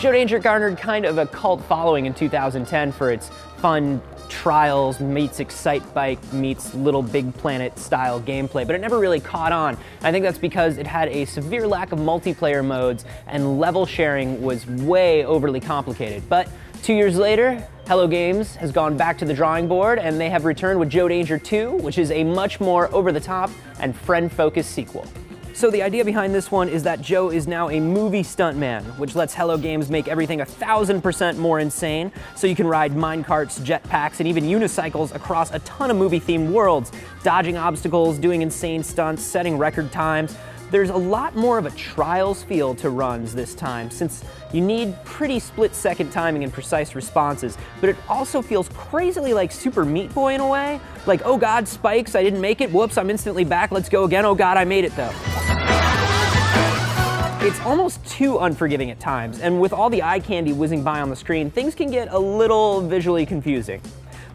Joe Danger garnered kind of a cult following in 2010 for its fun Trials meets Excitebike meets Little Big Planet style gameplay, but it never really caught on. I think that's because it had a severe lack of multiplayer modes and level sharing was way overly complicated. But 2 years later, Hello Games has gone back to the drawing board and they have returned with Joe Danger 2, which is a much more over-the-top and friend-focused sequel. So the idea behind this one is that Joe is now a movie stuntman, which lets Hello Games make everything 1,000% more insane, so you can ride minecarts, jetpacks, and even unicycles across a ton of movie-themed worlds, dodging obstacles, doing insane stunts, setting record times. There's a lot more of a Trials feel to runs this time, since you need pretty split-second timing and precise responses, but it also feels crazily like Super Meat Boy in a way. Like, oh god, spikes, I didn't make it, whoops, I'm instantly back, let's go again, oh god, I made it though. It's almost too unforgiving at times, and with all the eye candy whizzing by on the screen, things can get a little visually confusing.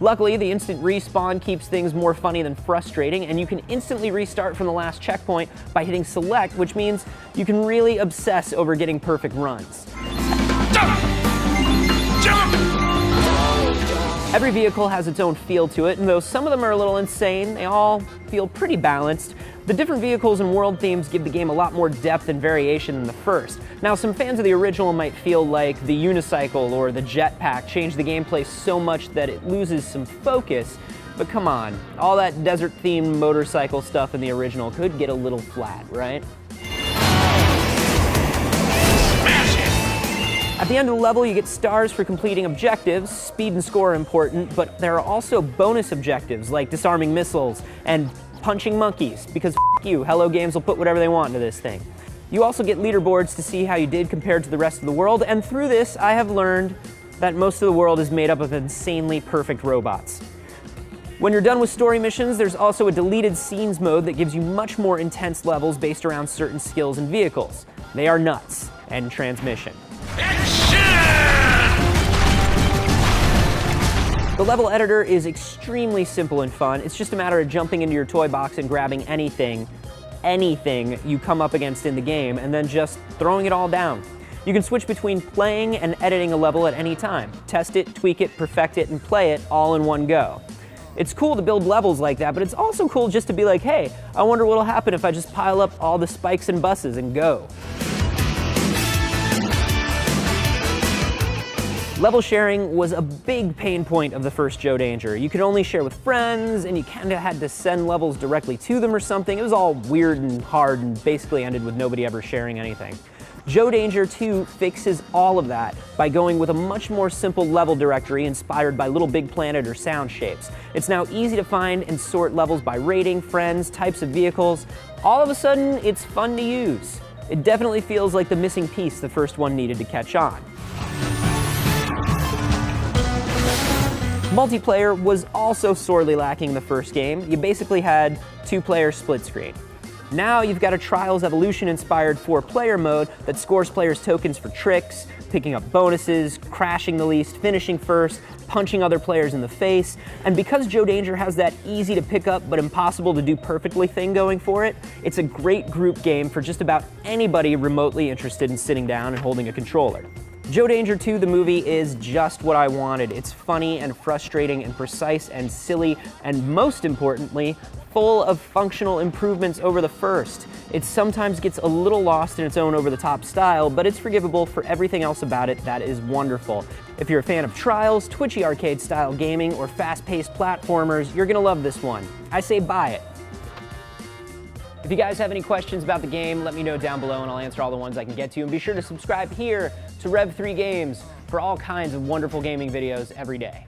Luckily, the instant respawn keeps things more funny than frustrating, and you can instantly restart from the last checkpoint by hitting select, which means you can really obsess over getting perfect runs. Jump! Jump! Every vehicle has its own feel to it, and though some of them are a little insane, they all feel pretty balanced. The different vehicles and world themes give the game a lot more depth and variation than the first. Now, some fans of the original might feel like the unicycle or the jetpack changed the gameplay so much that it loses some focus, but come on, all that desert-themed motorcycle stuff in the original could get a little flat, right? At the end of the level, you get stars for completing objectives. Speed and score are important, but there are also bonus objectives like disarming missiles and punching monkeys, because f*** you, Hello Games will put whatever they want into this thing. You also get leaderboards to see how you did compared to the rest of the world, and through this, I have learned that most of the world is made up of insanely perfect robots. When you're done with story missions, there's also a deleted scenes mode that gives you much more intense levels based around certain skills and vehicles. They are nuts. End transmission. The level editor is extremely simple and fun. It's just a matter of jumping into your toy box and grabbing anything you come up against in the game, and then just throwing it all down. You can switch between playing and editing a level at any time. Test it, tweak it, perfect it, and play it all in one go. It's cool to build levels like that, but it's also cool just to be like, hey, I wonder what'll happen if I just pile up all the spikes and buses and go. Level sharing was a big pain point of the first Joe Danger. You could only share with friends, and you kinda had to send levels directly to them or something. It was all weird and hard and basically ended with nobody ever sharing anything. Joe Danger 2 fixes all of that by going with a much more simple level directory inspired by Little Big Planet or sound shapes. It's now easy to find and sort levels by rating, friends, types of vehicles. All of a sudden, it's fun to use. It definitely feels like the missing piece the first one needed to catch on. Multiplayer was also sorely lacking in the first game. You basically had two-player split screen. Now you've got a Trials Evolution-inspired 4-player mode that scores players tokens for tricks, picking up bonuses, crashing the least, finishing first, punching other players in the face. And because Joe Danger has that easy to pick up but impossible to do perfectly thing going for it, it's a great group game for just about anybody remotely interested in sitting down and holding a controller. Joe Danger 2, the movie, is just what I wanted. It's funny and frustrating and precise and silly, and most importantly, full of functional improvements over the first. It sometimes gets a little lost in its own over-the-top style, but it's forgivable for everything else about it that is wonderful. If you're a fan of Trials, twitchy arcade-style gaming, or fast-paced platformers, you're gonna love this one. I say buy it. If you guys have any questions about the game, let me know down below and I'll answer all the ones I can get to. And be sure to subscribe here to Rev3 Games for all kinds of wonderful gaming videos every day.